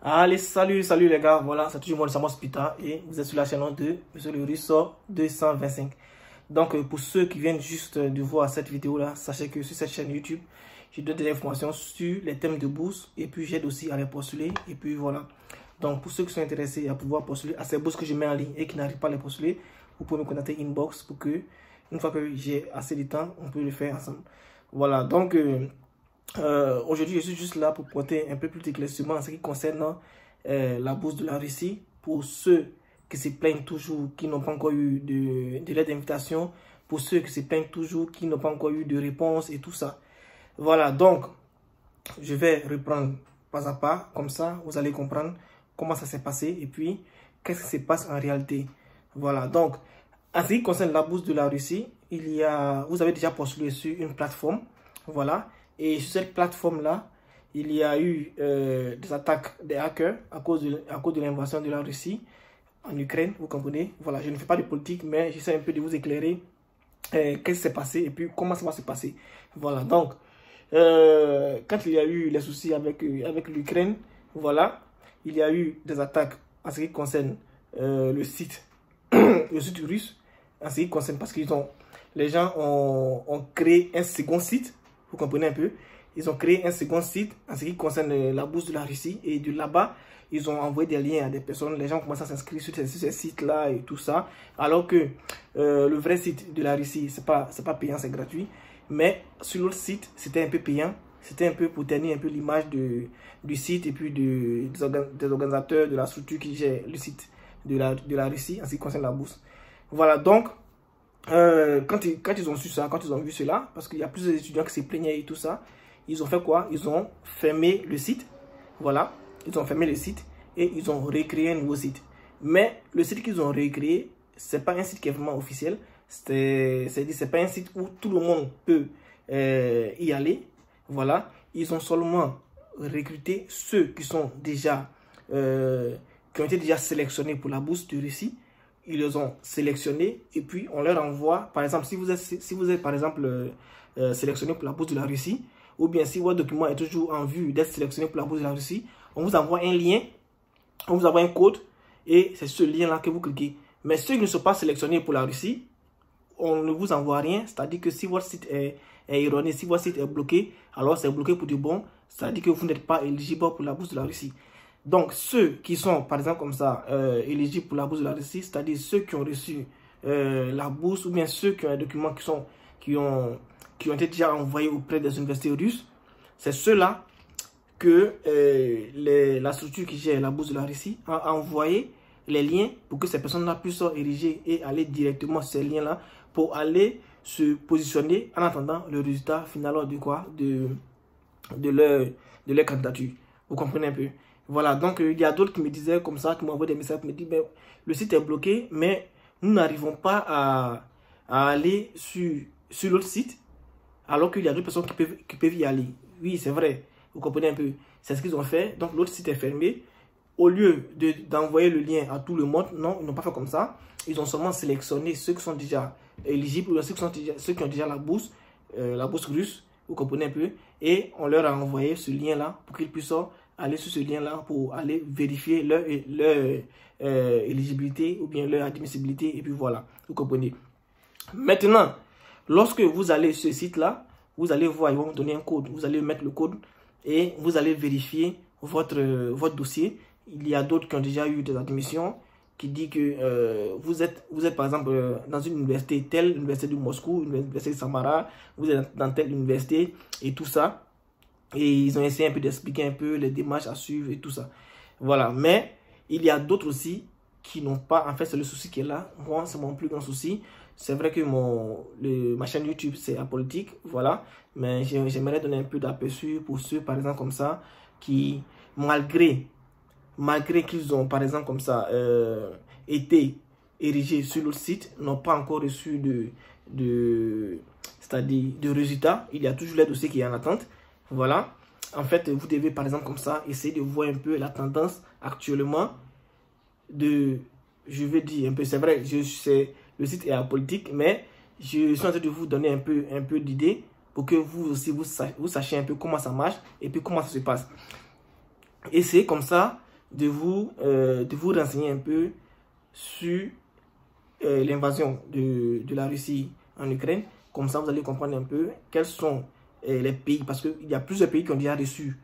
Allez, salut les gars, voilà, c'est toujours moi le Samos Pita et vous êtes sur la chaîne de Monsieur le Russo 225. Donc, pour ceux qui viennent juste de voir cette vidéo-là, sachez que sur cette chaîne YouTube, je donne des informations sur les thèmes de bourse et puis j'aide aussi à les postuler et puis voilà. Donc, pour ceux qui sont intéressés à pouvoir postuler à ces bourses que je mets en ligne et qui n'arrivent pas à les postuler, vous pouvez me contacter inbox pour que, une fois que j'ai assez de temps, on peut le faire ensemble. Voilà, donc... aujourd'hui, je suis juste là pour porter un peu plus d'éclaircissement en ce qui concerne la bourse de la Russie. Pour ceux qui se plaignent toujours, qui n'ont pas encore eu de lettre d'invitation, pour ceux qui se plaignent toujours, qui n'ont pas encore eu de réponse et tout ça. Voilà, donc, je vais reprendre pas à pas, comme ça, vous allez comprendre comment ça s'est passé et puis, qu'est-ce qui se passe en réalité. Voilà, donc, en ce qui concerne la bourse de la Russie, vous avez déjà postulé sur une plateforme, voilà. Et sur cette plateforme-là, il y a eu des attaques des hackers à cause de l'invasion de la Russie en Ukraine, vous comprenez. Voilà, je ne fais pas de politique, mais j'essaie un peu de vous éclairer qu'est-ce qui s'est passé et puis comment ça va se passer. Voilà, donc, quand il y a eu les soucis avec l'Ukraine, voilà, il y a eu des attaques en ce qui concerne le site russe, en ce qui concerne, parce que les gens ont créé un second site. Vous comprenez un peu? Ils ont créé un second site en ce qui concerne la bourse de la Russie. Et de là-bas, ils ont envoyé des liens à des personnes. Les gens commencent à s'inscrire sur ces sites-là et tout ça. Alors que le vrai site de la Russie, c'est pas payant, c'est gratuit. Mais sur l'autre site, c'était un peu payant. C'était un peu pour tenir un peu l'image du site et puis des organisateurs de la structure qui gère le site de la Russie en ce qui concerne la bourse. Voilà, donc... quand ils ont su ça, quand ils ont vu cela, parce qu'il y a plusieurs étudiants qui se plaignaient et tout ça, ils ont fait quoi? Ils ont fermé le site. Voilà, ils ont fermé le site et ils ont recréé un nouveau site. Mais le site qu'ils ont recréé, c'est pas un site qui est vraiment officiel. C'est pas un site où tout le monde peut y aller. Voilà, ils ont seulement recruté ceux qui sont déjà qui ont été déjà sélectionnés pour la bourse de Russie. Ils les ont sélectionnés et puis on leur envoie, par exemple, si vous êtes par exemple sélectionné pour la bourse de la Russie, ou bien si votre document est toujours en vue d'être sélectionné pour la bourse de la Russie, on vous envoie un lien, on vous envoie un code et c'est ce lien-là que vous cliquez. Mais ceux qui ne sont pas sélectionnés pour la Russie, on ne vous envoie rien, c'est-à-dire que si votre site est erroné, si votre site est bloqué, alors c'est bloqué pour du bon, c'est-à-dire que vous n'êtes pas éligible pour la bourse de la Russie. Donc, ceux qui sont, par exemple, comme ça, éligibles pour la bourse de la Russie, c'est-à-dire ceux qui ont reçu la bourse, ou bien ceux qui ont un document qui ont été déjà envoyés auprès des universités russes, c'est ceux-là que la structure qui gère la bourse de la Russie a envoyé les liens pour que ces personnes-là puissent ériger et aller directement sur ces liens-là pour aller se positionner en attendant le résultat final de quoi? De leur candidature. Vous comprenez un peu? Voilà, donc il y a d'autres qui me disaient comme ça, qui m'envoient des messages, qui me disent, ben, le site est bloqué, mais nous n'arrivons pas à aller sur l'autre site, alors qu'il y a d'autres personnes qui peuvent y aller. Oui, c'est vrai, vous comprenez un peu. C'est ce qu'ils ont fait, donc l'autre site est fermé. Au lieu d'envoyer le lien à tout le monde, non, ils n'ont pas fait comme ça. Ils ont seulement sélectionné ceux qui sont déjà éligibles, ou ceux qui ont déjà la bourse russe, vous comprenez un peu, et on leur a envoyé ce lien-là pour qu'ils puissent aller sur ce lien-là pour aller vérifier leur éligibilité ou bien leur admissibilité et puis voilà, vous comprenez. Maintenant, lorsque vous allez sur ce site-là, vous allez voir, ils vont vous donner un code, vous allez mettre le code et vous allez vérifier votre dossier. Il y a d'autres qui ont déjà eu des admissions qui disent que vous êtes par exemple dans une université telle, l'université de Moscou, l'université de Samara, vous êtes dans telle université et tout ça. Et ils ont essayé un peu d'expliquer un peu les démarches à suivre et tout ça. Voilà. Mais il y a d'autres aussi qui n'ont pas... En fait, c'est le souci qui est là. Moi, c'est mon plus grand souci. C'est vrai que ma chaîne YouTube, c'est apolitique. Voilà. Mais j'aimerais donner un peu d'aperçu pour ceux, par exemple, comme ça, qui, malgré qu'ils ont, par exemple, comme ça, été érigés sur l'autre site, n'ont pas encore reçu c'est-à-dire de résultats. Il y a toujours les dossiers qui sont en attente. Voilà, en fait, vous devez par exemple comme ça essayer de voir un peu la tendance actuellement je vais dire un peu, c'est vrai, le site est apolitique, mais je suis en train de vous donner un peu d'idées pour que vous aussi vous sachiez un peu comment ça marche et puis comment ça se passe. Et c'est comme ça de vous renseigner un peu sur l'invasion de la Russie en Ukraine. Comme ça, vous allez comprendre un peu quels sont les pays, parce qu'il y a plusieurs pays qui ont déjà reçu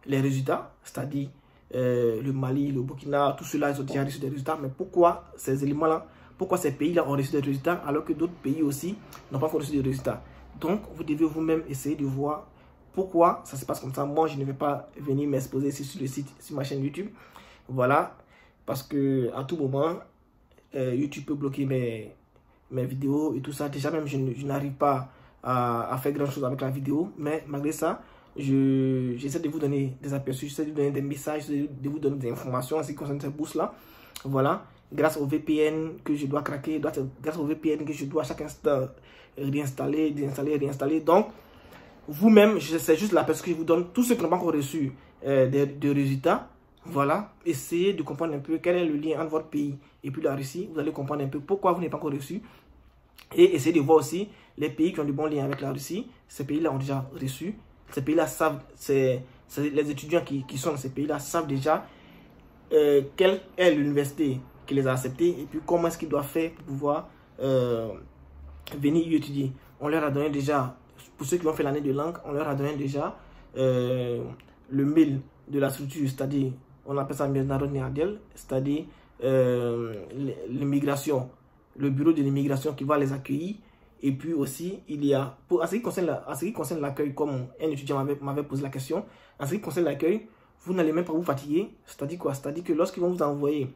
les résultats, c'est-à-dire le Mali, le Burkina, tout cela, ils ont déjà reçu des résultats. Mais pourquoi ces éléments-là, pourquoi ces pays-là ont reçu des résultats alors que d'autres pays aussi n'ont pas encore reçu des résultats? Donc, vous devez vous-même essayer de voir pourquoi ça se passe comme ça. Moi, je ne vais pas venir m'exposer ici sur le site, sur ma chaîne YouTube. Voilà, parce que à tout moment, YouTube peut bloquer mes vidéos et tout ça. Déjà même, je n'arrive pas à faire grand chose avec la vidéo, mais malgré ça, j'essaie de vous donner des aperçus, j'essaie de vous donner des messages, de vous donner des informations en ce qui concerne ces bourses là. Voilà, grâce au VPN que je dois craquer, grâce au VPN que je dois à chaque instant réinstaller, déinstaller, réinstaller. Donc, vous-même, c'est juste l'aperçu que je vous donne. Tous ceux qui n'ont pas encore reçu des résultats, voilà, essayez de comprendre un peu quel est le lien entre votre pays et puis la Russie. Vous allez comprendre un peu pourquoi vous n'avez pas encore reçu. Et essayez de voir aussi les pays qui ont de bons liens avec la Russie. Ces pays-là ont déjà reçu. Ces pays-là savent, les étudiants qui sont dans ces pays-là savent déjà quelle est l'université qui les a acceptés et puis comment est-ce qu'ils doivent faire pour pouvoir venir y étudier. On leur a donné déjà, pour ceux qui ont fait l'année de langue, on leur a donné déjà le mail de la structure, c'est-à-dire, on appelle ça c'est-à-dire l'immigration, le bureau de l'immigration qui va les accueillir. Et puis aussi, il y a, en ce qui concerne l'accueil, comme un étudiant m'avait posé la question, en ce qui concerne l'accueil, vous n'allez même pas vous fatiguer. C'est-à-dire quoi? C'est-à-dire que lorsqu'ils vont vous envoyer,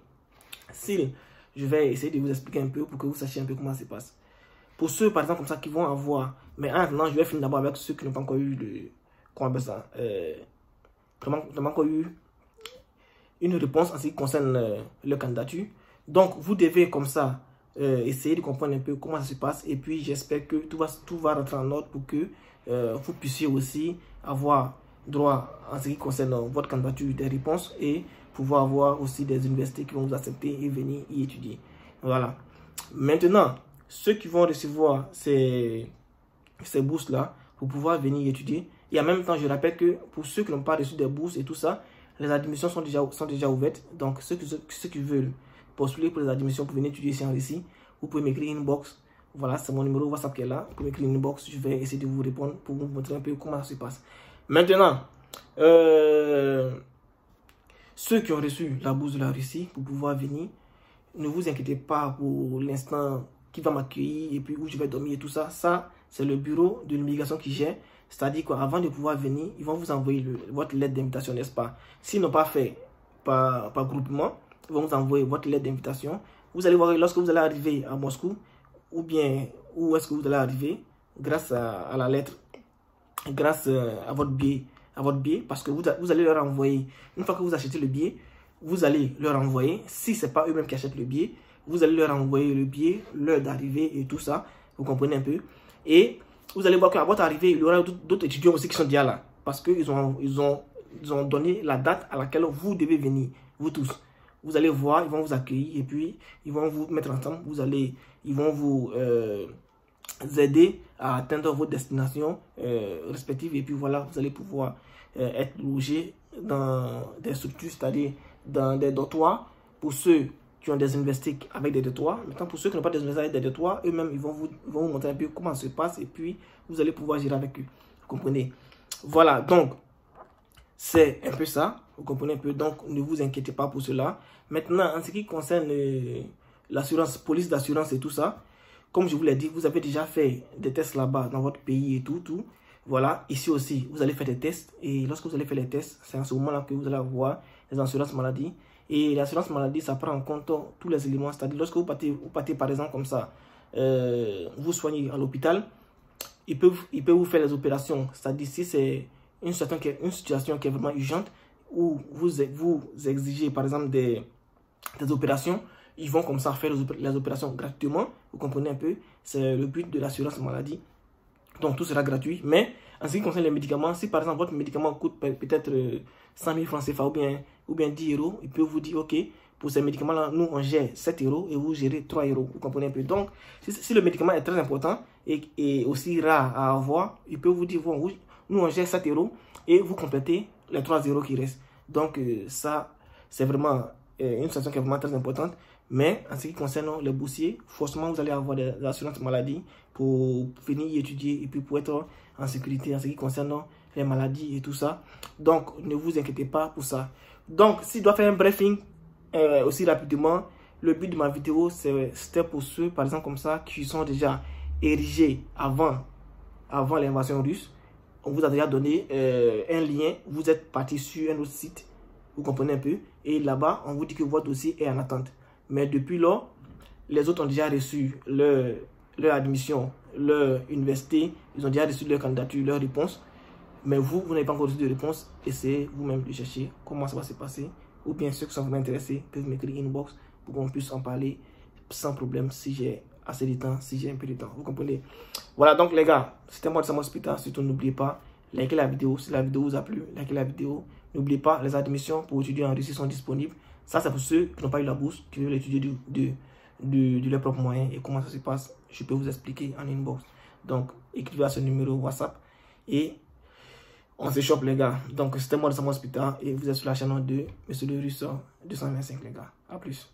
je vais essayer de vous expliquer un peu pour que vous sachiez un peu comment ça se passe. Pour ceux, par exemple, comme ça, qui vont avoir, mais maintenant, je vais finir d'abord avec ceux qui n'ont pas encore eu le, comment on appelle ça, n'ont pas encore eu une réponse en ce qui concerne leur candidature. Donc, vous devez comme ça essayer de comprendre un peu comment ça se passe. Et puis, j'espère que tout va rentrer en ordre pour que vous puissiez aussi avoir droit en ce qui concerne votre candidature des réponses et pouvoir avoir aussi des universités qui vont vous accepter et venir y étudier. Voilà. Maintenant, ceux qui vont recevoir ces bourses-là pour pouvoir venir étudier, et en même temps, je rappelle que pour ceux qui n'ont pas reçu des bourses et tout ça, les admissions sont déjà ouvertes. Donc, ceux qui veulent postuler pour les admissions pour venir étudier ici en Russie, vous pouvez m'écrire une inbox. Voilà, c'est mon numéro WhatsApp qui est là. Vous pouvez m'écrire une inbox. Je vais essayer de vous répondre pour vous montrer un peu comment ça se passe. Maintenant, ceux qui ont reçu la bourse de la Russie pour pouvoir venir, ne vous inquiétez pas pour l'instant qui va m'accueillir et puis où je vais dormir et tout ça. Ça, c'est le bureau de l'immigration qui gère. C'est-à-dire qu'avant de pouvoir venir, ils vont vous envoyer votre lettre d'invitation, n'est-ce pas? S'ils n'ont pas fait par groupement, ils vont vous envoyer votre lettre d'invitation. Vous allez voir lorsque vous allez arriver à Moscou, ou bien où est-ce que vous allez arriver, grâce à la lettre, grâce à votre billet, parce que vous allez leur envoyer, une fois que vous achetez le billet, vous allez leur envoyer, si ce n'est pas eux-mêmes qui achètent le billet, vous allez leur envoyer le billet, l'heure d'arrivée et tout ça, vous comprenez un peu. Et vous allez voir qu'à votre arrivée, il y aura d'autres étudiants aussi qui sont déjà là, parce qu'ils ont donné la date à laquelle vous devez venir, vous tous. Vous allez voir, ils vont vous accueillir et puis ils vont vous mettre ensemble, ils vont vous aider à atteindre vos destinations respectives et puis voilà, vous allez pouvoir être logés dans des structures, c'est-à-dire dans des dortoirs pour ceux qui ont des universités avec des dortoirs. Maintenant, pour ceux qui n'ont pas des universités avec des dortoirs, eux-mêmes, ils vont vous montrer un peu comment ça se passe et puis vous allez pouvoir gérer avec eux. Vous comprenez? Voilà, donc, c'est un peu ça. Vous comprenez un peu? Donc, ne vous inquiétez pas pour cela. Maintenant, en ce qui concerne l'assurance, police d'assurance et tout ça, comme je vous l'ai dit, vous avez déjà fait des tests là-bas dans votre pays et tout. Voilà, ici aussi, vous allez faire des tests. Et lorsque vous allez faire les tests, c'est en ce moment-là que vous allez avoir les assurances maladie. Et l'assurance maladie, ça prend en compte tous les éléments. C'est-à-dire, lorsque vous partez par exemple comme ça, vous soignez à l'hôpital, il peut vous faire les opérations. C'est-à-dire, si c'est une situation qui est vraiment urgente, où vous exigez par exemple des opérations, ils vont comme ça faire les opérations gratuitement. Vous comprenez un peu? C'est le but de l'assurance maladie. Donc, tout sera gratuit. Mais, en ce qui concerne les médicaments, si par exemple votre médicament coûte peut-être 100 000 francs CFA ou bien 10 euros, il peut vous dire, ok, pour ces médicaments-là, nous on gère 7 euros et vous gérez 3 euros. Vous comprenez un peu? Donc, si le médicament est très important et aussi rare à avoir, il peut vous dire, bon, nous on gère 7 euros et vous complétez les 3 euros qui restent. Donc, ça, c'est vraiment une situation qui est vraiment très importante. Mais en ce qui concerne les boursiers, forcément, vous allez avoir des assurances maladie pour venir y étudier et puis pour être en sécurité en ce qui concerne les maladies et tout ça. Donc, ne vous inquiétez pas pour ça. Donc, si je dois faire un briefing aussi rapidement, le but de ma vidéo, c'était pour ceux, par exemple, comme ça, qui sont déjà érigés avant l'invasion russe. On vous a déjà donné un lien, vous êtes parti sur un autre site, vous comprenez un peu, et là-bas, on vous dit que votre dossier est en attente. Mais depuis là, les autres ont déjà reçu leur admission, leur université, ils ont déjà reçu leur candidature, leur réponse. Mais vous n'avez pas encore reçu de réponse, essayez vous-même de chercher comment ça va se passer. Ou bien ceux qui sont vraiment intéressés peuvent m'écrire inbox pour qu'on puisse en parler sans problème si j'ai assez de temps, si j'ai un peu de temps. Vous comprenez? Voilà, donc les gars, c'était moi de Samuel Spita. Surtout, n'oubliez pas, likez la vidéo. Si la vidéo vous a plu, likez la vidéo. N'oubliez pas, les admissions pour étudier en Russie sont disponibles. Ça, c'est pour ceux qui n'ont pas eu la bourse, qui veulent étudier de leurs propres moyens. Et comment ça se passe, je peux vous expliquer en inbox. Donc, écrivez à ce numéro WhatsApp et on se chope, les gars. Donc, c'était moi de Samuel Spita et vous êtes sur la chaîne de Monsieur le Russe 225, les gars. A plus.